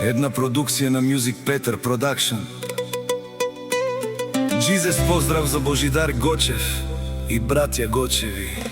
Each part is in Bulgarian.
Една продукция на Music Peter Production. Джизес поздрав за Божидар Гочев и братя Гочеви.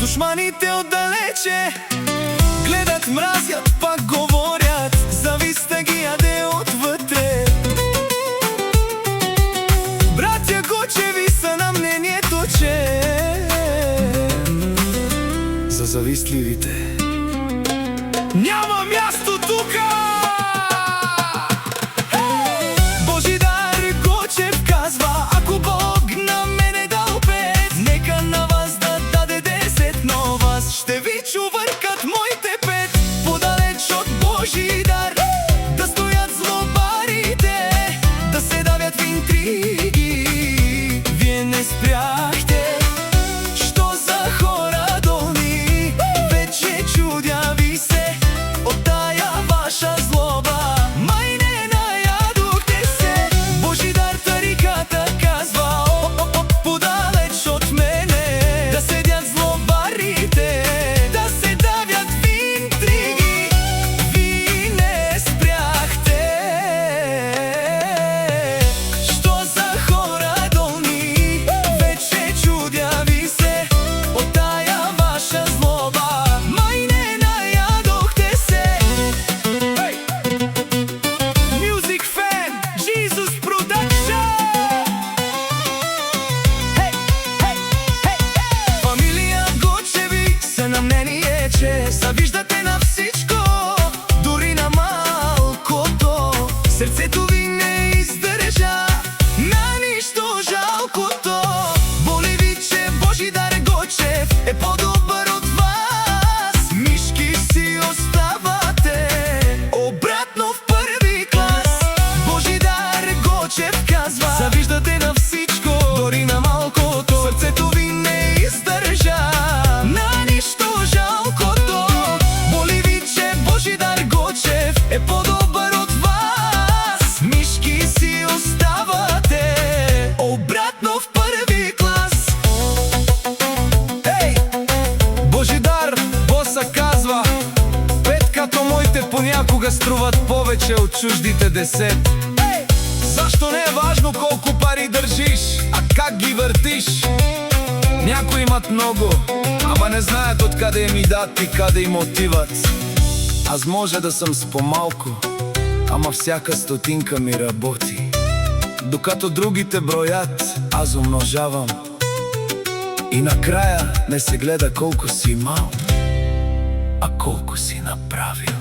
Душманите отдалече гледат, мразят, пак говорят, завистта ги яде отвътре. Братя Гочеви са на мнението, че За завистливите няма място тука! Божидар Гочев казва: ако Бог на мене дал 5, нека на вас да даде 10, но вас ще ви чувъркат моите 5. Подалеч от Божидар да стоят злобарите, да се давят в интриги. Вие не спряхте, що за хора долни, вече чудя ви се от тая ваша злоба. Май не наядохте се. Божидар тариката казва: подалеч от мене да седят злобарите, да се давят в интриги. Ви не спряхте, що за хора долни, вече чудя ви се от тая ваша злоба. Май не наядохте се. Music Fan, Jesus Production. Фамилия Гочеви са на мнение, че завиждате на всичко, дори на малкото. Сърцето ви не издържа на нищо жалкото. Боли ви, че Божидар Гочев е по-добър от вас. Мишки си оставате обратно в първи клас. Божидар Гочев казва: завиждате на всичко, дори на малкото. Сърцето ви не издържа на нищо жалкото. Боли ви, че Божидар Гочев е по-добър от вас. Мишки си оставате обратно в първи клас. Божидар боса казва: 5 като моите понякога струват повече от чуждите 10. Защо не е важно колко пари държиш, а как ги въртиш? Някои имат много, ама не знаят откъде им идат и къде им отиват. Аз може да съм с по-малко, ама всяка стотинка ми работи. Докато другите броят, аз умножавам. И накрая не се гледа колко си имал, а колко си направил.